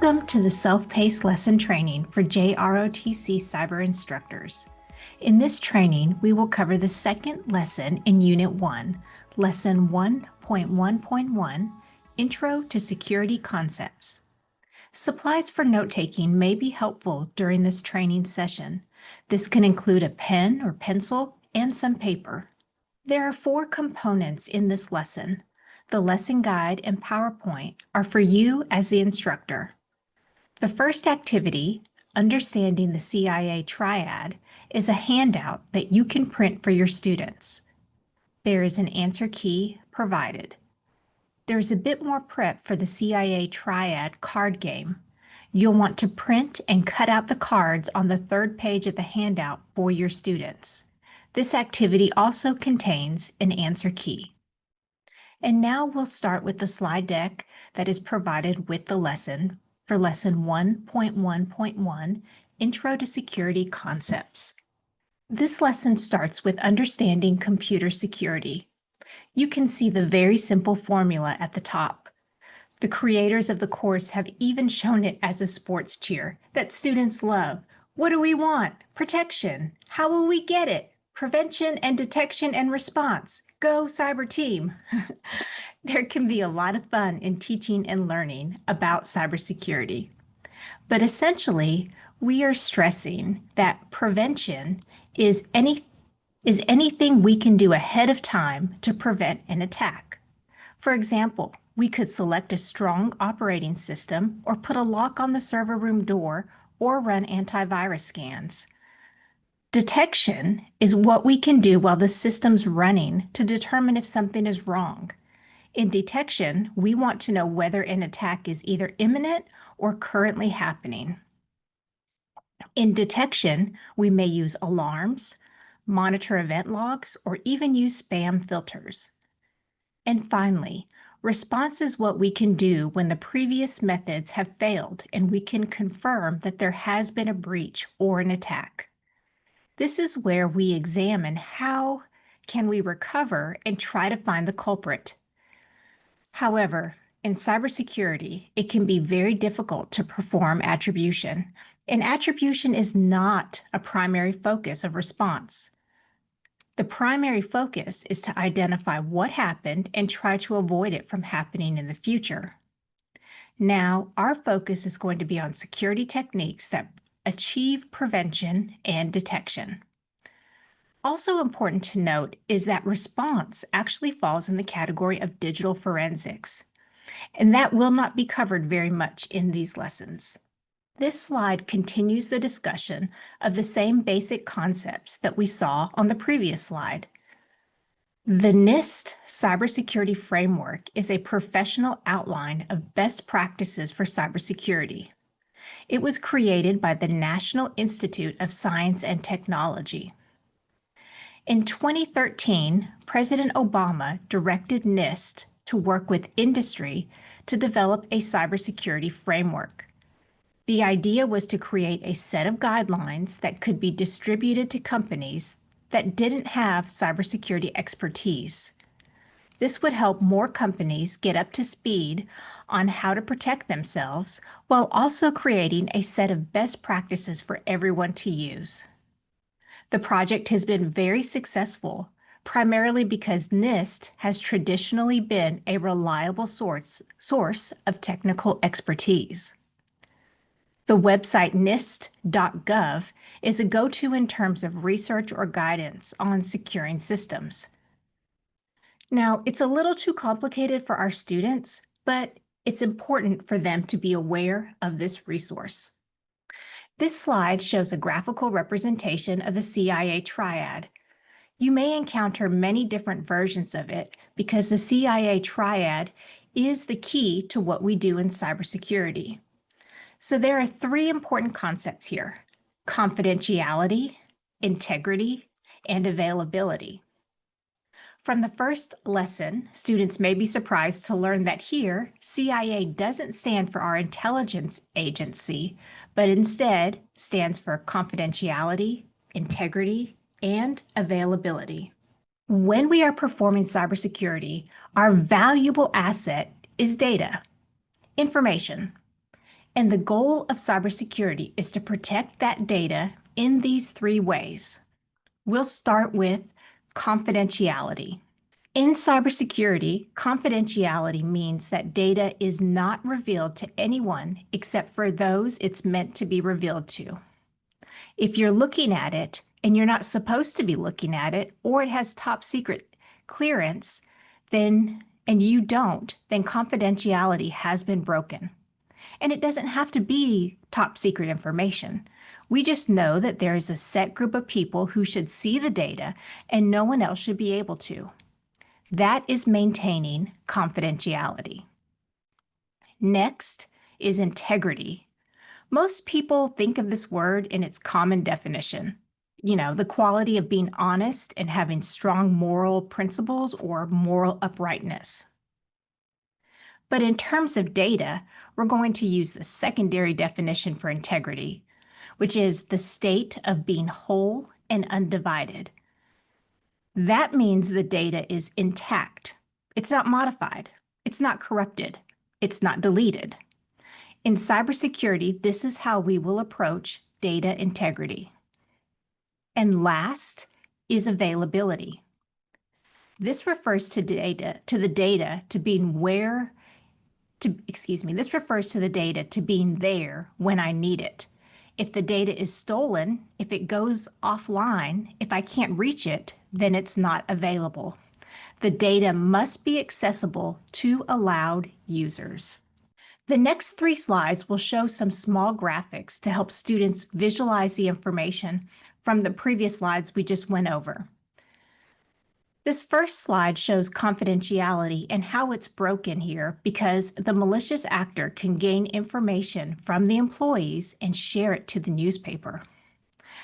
Welcome to the self-paced lesson training for JROTC cyber instructors. In this training, we will cover the second lesson in Unit 1, Lesson 1.1.1, Intro to Security Concepts. Supplies for note-taking may be helpful during this training session. This can include a pen or pencil and some paper. There are 4 components in this lesson. The lesson guide and PowerPoint are for you as the instructor. The first activity, Understanding the CIA Triad, is a handout that you can print for your students. There is an answer key provided. There is a bit more prep for the CIA Triad card game. You'll want to print and cut out the cards on the 3rd page of the handout for your students. This activity also contains an answer key. And now we'll start with the slide deck that is provided with the lesson for Lesson 1.1.1, Intro to Security Concepts. This lesson starts with understanding computer security. You can see the very simple formula at the top. The creators of the course have even shown it as a sports cheer that students love. What do we want? Protection. How will we get it? Prevention and detection and response. Go cyber team. There can be a lot of fun in teaching and learning about cybersecurity. But essentially, we are stressing that prevention is anything we can do ahead of time to prevent an attack. For example, we could select a strong operating system or put a lock on the server room door or run antivirus scans. Detection is what we can do while the system's running to determine if something is wrong. In detection, we want to know whether an attack is either imminent or currently happening. In detection, we may use alarms, monitor event logs, or even use spam filters. And finally, response is what we can do when the previous methods have failed and we can confirm that there has been a breach or an attack. This is where we examine how can we recover and try to find the culprit. However, in cybersecurity, it can be very difficult to perform attribution, and attribution is not a primary focus of response. The primary focus is to identify what happened and try to avoid it from happening in the future. Now, our focus is going to be on security techniques that achieve prevention and detection. Also important to note is that response actually falls in the category of digital forensics, and that will not be covered very much in these lessons. This slide continues the discussion of the same basic concepts that we saw on the previous slide. The NIST Cybersecurity Framework is a professional outline of best practices for cybersecurity. It was created by the National Institute of Science and Technology. In 2013, President Obama directed NIST to work with industry to develop a cybersecurity framework. The idea was to create a set of guidelines that could be distributed to companies that didn't have cybersecurity expertise. This would help more companies get up to speed on how to protect themselves while also creating a set of best practices for everyone to use. The project has been very successful, primarily because NIST has traditionally been a reliable source of technical expertise. The website nist.gov is a go-to in terms of research or guidance on securing systems. Now, it's a little too complicated for our students, but it's important for them to be aware of this resource. This slide shows a graphical representation of the CIA Triad. You may encounter many different versions of it because the CIA Triad is the key to what we do in cybersecurity. So there are 3 important concepts here: confidentiality, integrity, and availability. From the first lesson, students may be surprised to learn that here, CIA doesn't stand for our intelligence agency, but instead stands for confidentiality, integrity, and availability. When we are performing cybersecurity, our valuable asset is data, information. And the goal of cybersecurity is to protect that data in these three ways. We'll start with confidentiality. In cybersecurity, confidentiality means that data is not revealed to anyone except for those it's meant to be revealed to. If you're looking at it and you're not supposed to be looking at it, or it has top secret clearance, and you don't, then confidentiality has been broken. And it doesn't have to be top secret information. We just know that there is a set group of people who should see the data and no one else should be able to. That is maintaining confidentiality. Next is integrity. Most people think of this word in its common definition. The quality of being honest and having strong moral principles or moral uprightness. But in terms of data, we're going to use the secondary definition for integrity, which is the state of being whole and undivided. That means the data is intact. It's not modified. It's not corrupted. It's not deleted. In cybersecurity, this is how we will approach data integrity. And last is availability. This refers to the data to being there when I need it. If the data is stolen, if it goes offline, if I can't reach it, then it's not available. The data must be accessible to allowed users. The next 3 slides will show some small graphics to help students visualize the information from the previous slides we just went over. This first slide shows confidentiality and how it's broken here because the malicious actor can gain information from the employees and share it to the newspaper.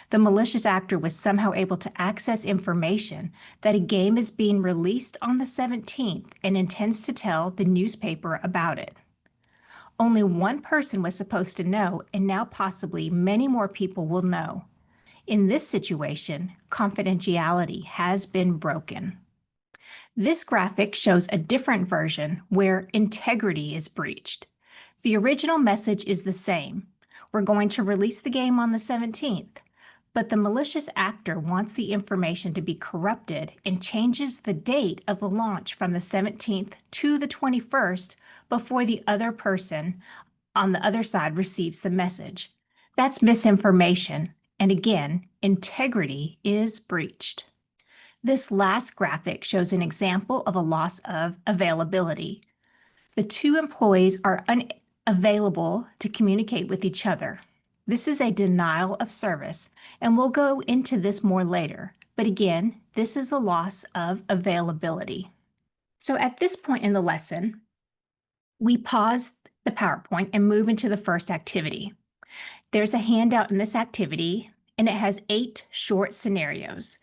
The malicious actor was somehow able to access information that a game is being released on the 17th and intends to tell the newspaper about it. Only one person was supposed to know, and now possibly many more people will know. In this situation, confidentiality has been broken. This graphic shows a different version where integrity is breached. The original message is the same. We're going to release the game on the 17th, but the malicious actor wants the information to be corrupted and changes the date of the launch from the 17th to the 21st before the other person on the other side receives the message. That's misinformation. And again, integrity is breached. This last graphic shows an example of a loss of availability. The 2 employees are unavailable to communicate with each other. This is a denial of service, and we'll go into this more later. But again, this is a loss of availability. So at this point in the lesson, we pause the PowerPoint and move into the first activity. There's a handout in this activity, and it has 8 short scenarios.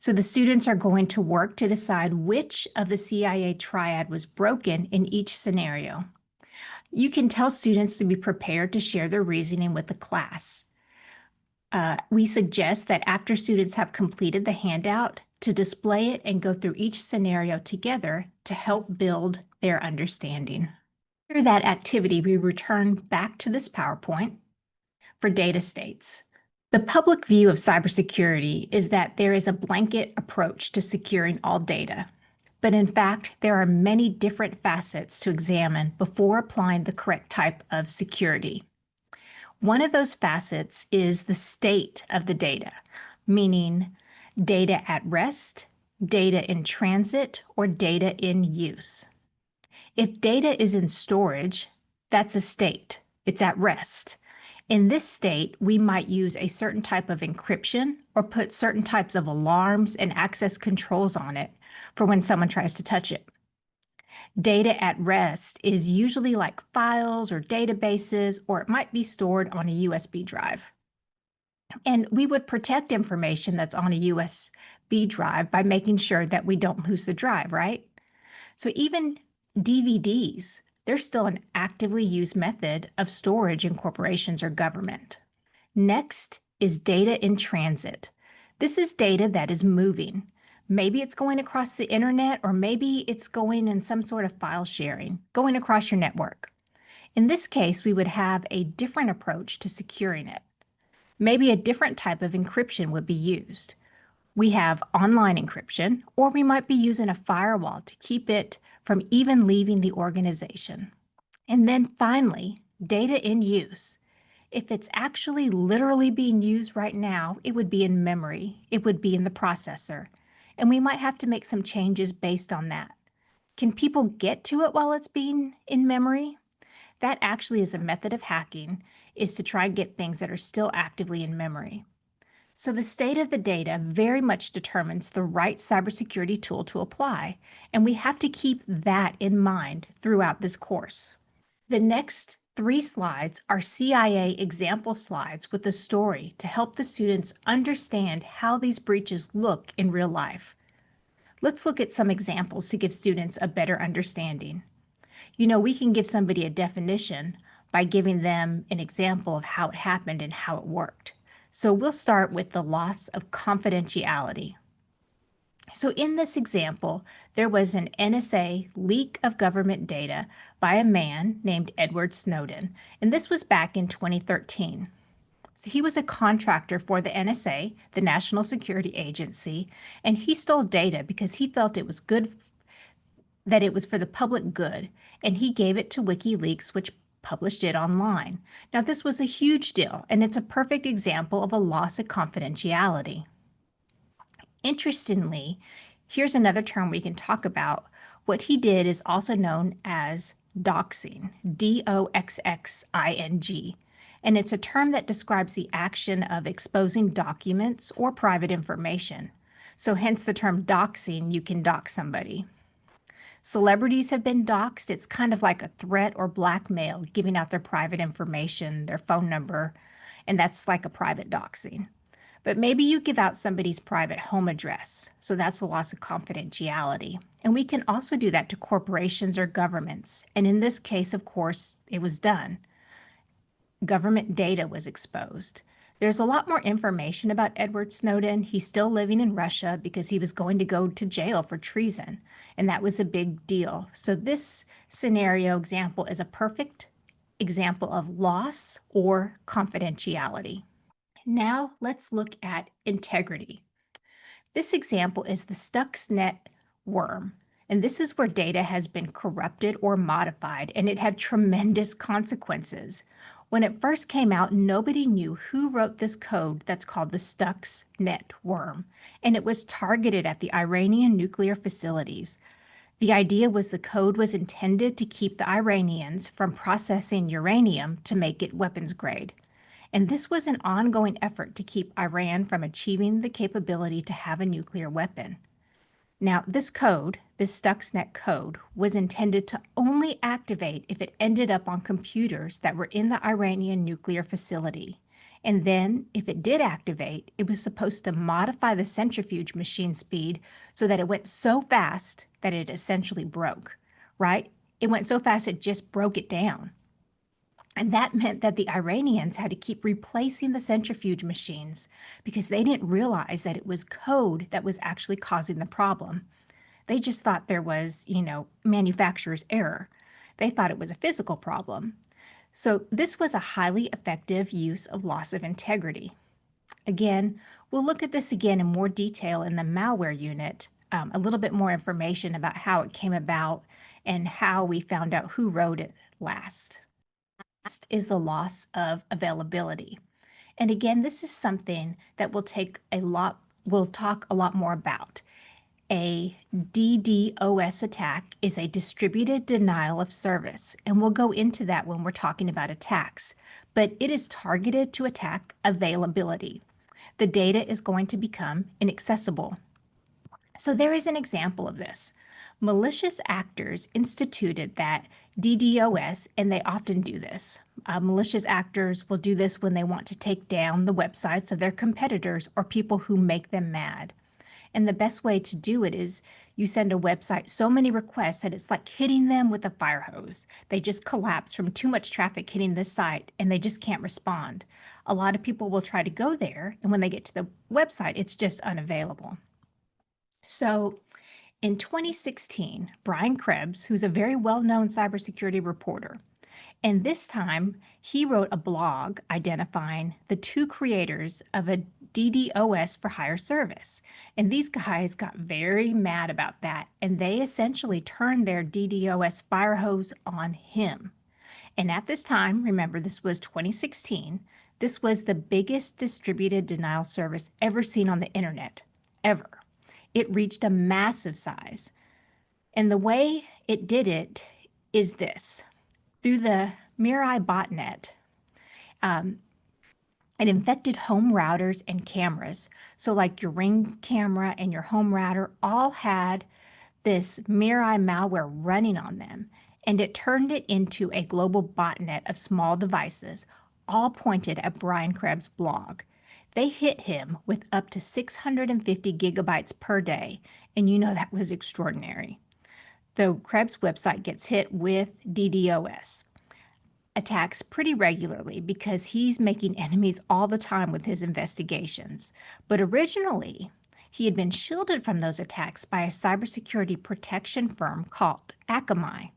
So the students are going to work to decide which of the CIA triad was broken in each scenario. You can tell students to be prepared to share their reasoning with the class. We suggest that after students have completed the handout, to display it and go through each scenario together to help build their understanding. After that activity, we return back to this PowerPoint for data states. The public view of cybersecurity is that there is a blanket approach to securing all data. But in fact, there are many different facets to examine before applying the correct type of security. One of those facets is the state of the data, meaning data at rest, data in transit, or data in use. If data is in storage, that's a state. It's at rest. In this state, we might use a certain type of encryption or put certain types of alarms and access controls on it for when someone tries to touch it. Data at rest is usually like files or databases, or it might be stored on a USB drive. And we would protect information that's on a USB drive by making sure that we don't lose the drive, right? So even DVDs, they're still an actively used method of storage in corporations or government. Next is data in transit. This is data that is moving. Maybe it's going across the internet, or maybe it's going in some sort of file sharing, going across your network. In this case, we would have a different approach to securing it. Maybe a different type of encryption would be used. We have online encryption, or we might be using a firewall to keep it from even leaving the organization. And then finally, data in use. If it's actually literally being used right now, it would be in memory, it would be in the processor, and we might have to make some changes based on that. Can people get to it while it's being in memory? That actually is a method of hacking, is to try and get things that are still actively in memory. So the state of the data very much determines the right cybersecurity tool to apply, and we have to keep that in mind throughout this course. The next 3 slides are CIA example slides with a story to help the students understand how these breaches look in real life. Let's look at some examples to give students a better understanding. You know, we can give somebody a definition by giving them an example of how it happened and how it worked. So we'll start with the loss of confidentiality. So in this example, there was an NSA leak of government data by a man named Edward Snowden, and this was back in 2013. So he was a contractor for the NSA, the National Security Agency, and he stole data because he felt it was good, that it was for the public good, and he gave it to WikiLeaks, which published it online. Now, this was a huge deal, and it's a perfect example of a loss of confidentiality. Interestingly, here's another term we can talk about. What he did is also known as doxing, D-O-X-X-I-N-G, and it's a term that describes the action of exposing documents or private information. So hence the term doxing, you can dox somebody. Celebrities have been doxed. It's kind of like a threat or blackmail, giving out their private information, their phone number, and that's like a private doxing. But maybe you give out somebody's private home address, so that's a loss of confidentiality. And we can also do that to corporations or governments. And in this case, of course, it was done. Government data was exposed. There's a lot more information about Edward Snowden. He's still living in Russia because he was going to go to jail for treason, and that was a big deal. So this scenario example is a perfect example of loss or confidentiality. Now let's look at integrity. This example is the Stuxnet worm, and this is where data has been corrupted or modified, and it had tremendous consequences. When it first came out, nobody knew who wrote this code that's called the Stuxnet worm, and it was targeted at the Iranian nuclear facilities. The idea was the code was intended to keep the Iranians from processing uranium to make it weapons grade. And this was an ongoing effort to keep Iran from achieving the capability to have a nuclear weapon. Now, this code, this Stuxnet code, was intended to only activate if it ended up on computers that were in the Iranian nuclear facility. And then, if it did activate, it was supposed to modify the centrifuge machine speed so that it went so fast that it essentially broke, right? It went so fast it just broke it down. And that meant that the Iranians had to keep replacing the centrifuge machines because they didn't realize that it was code that was actually causing the problem. They just thought there was, manufacturer's error. They thought it was a physical problem. So this was a highly effective use of loss of integrity. Again, we'll look at this again in more detail in the malware unit, a little bit more information about how it came about and how we found out who wrote it last. Last is the loss of availability. And again, this is something that we'll talk a lot more about. A DDoS attack is a distributed denial of service, and we'll go into that when we're talking about attacks, but it is targeted to attack availability. The data is going to become inaccessible. So there is an example of this. Malicious actors instituted that DDoS, and they often do this. Malicious actors will do this when they want to take down the websites of their competitors or people who make them mad. And the best way to do it is you send a website so many requests that it's like hitting them with a fire hose. They just collapse from too much traffic hitting this site and they just can't respond. A lot of people will try to go there, and when they get to the website, it's just unavailable. So in 2016, Brian Krebs, who's a very well-known cybersecurity reporter, And this time, he wrote a blog identifying the two creators of a DDoS for hire service. And these guys got very mad about that, and they essentially turned their DDoS fire hose on him. And at this time, remember this was 2016, this was the biggest distributed denial service ever seen on the internet, ever. It reached a massive size. And the way it did it is this. Through the Mirai botnet, it infected home routers and cameras. So like your Ring camera and your home router all had this Mirai malware running on them, and it turned it into a global botnet of small devices, all pointed at Brian Krebs' blog. They hit him with up to 650 gigabytes per day, and you know that was extraordinary. The Krebs website gets hit with DDoS attacks pretty regularly because he's making enemies all the time with his investigations. But originally, he had been shielded from those attacks by a cybersecurity protection firm called Akamai.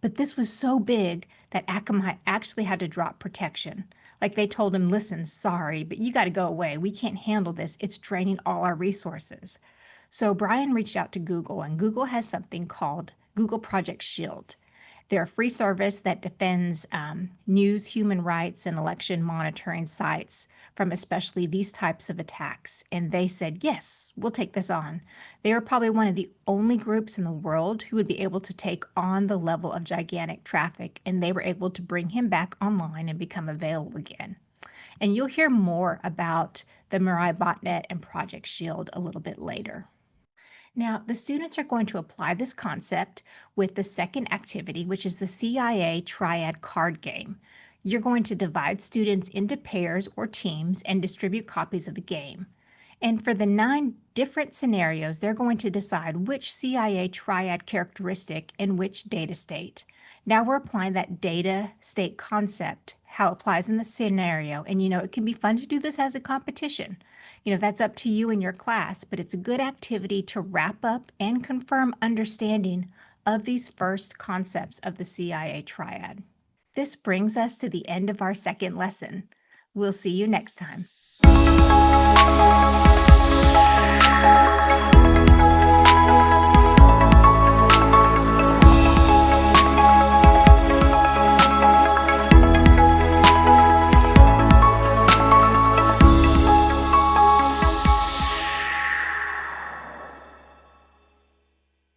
But this was so big that Akamai actually had to drop protection. Like they told him, listen, sorry, but you got to go away. We can't handle this. It's draining all our resources. So Brian reached out to Google, and Google has something called Google Project Shield. They're a free service that defends news, human rights, and election monitoring sites from especially these types of attacks. And they said, yes, we'll take this on. They are probably one of the only groups in the world who would be able to take on the level of gigantic traffic, and they were able to bring him back online and become available again. And you'll hear more about the Mirai botnet and Project Shield a little bit later. Now, the students are going to apply this concept with the second activity, which is the CIA Triad card game. You're going to divide students into pairs or teams and distribute copies of the game. And for the 9 different scenarios, they're going to decide which CIA Triad characteristic and which data state. Now we're applying that data state concept, how it applies in the scenario. And it can be fun to do this as a competition. That's up to you and your class, but it's a good activity to wrap up and confirm understanding of these first concepts of the CIA Triad. This brings us to the end of our second lesson. We'll see you next time.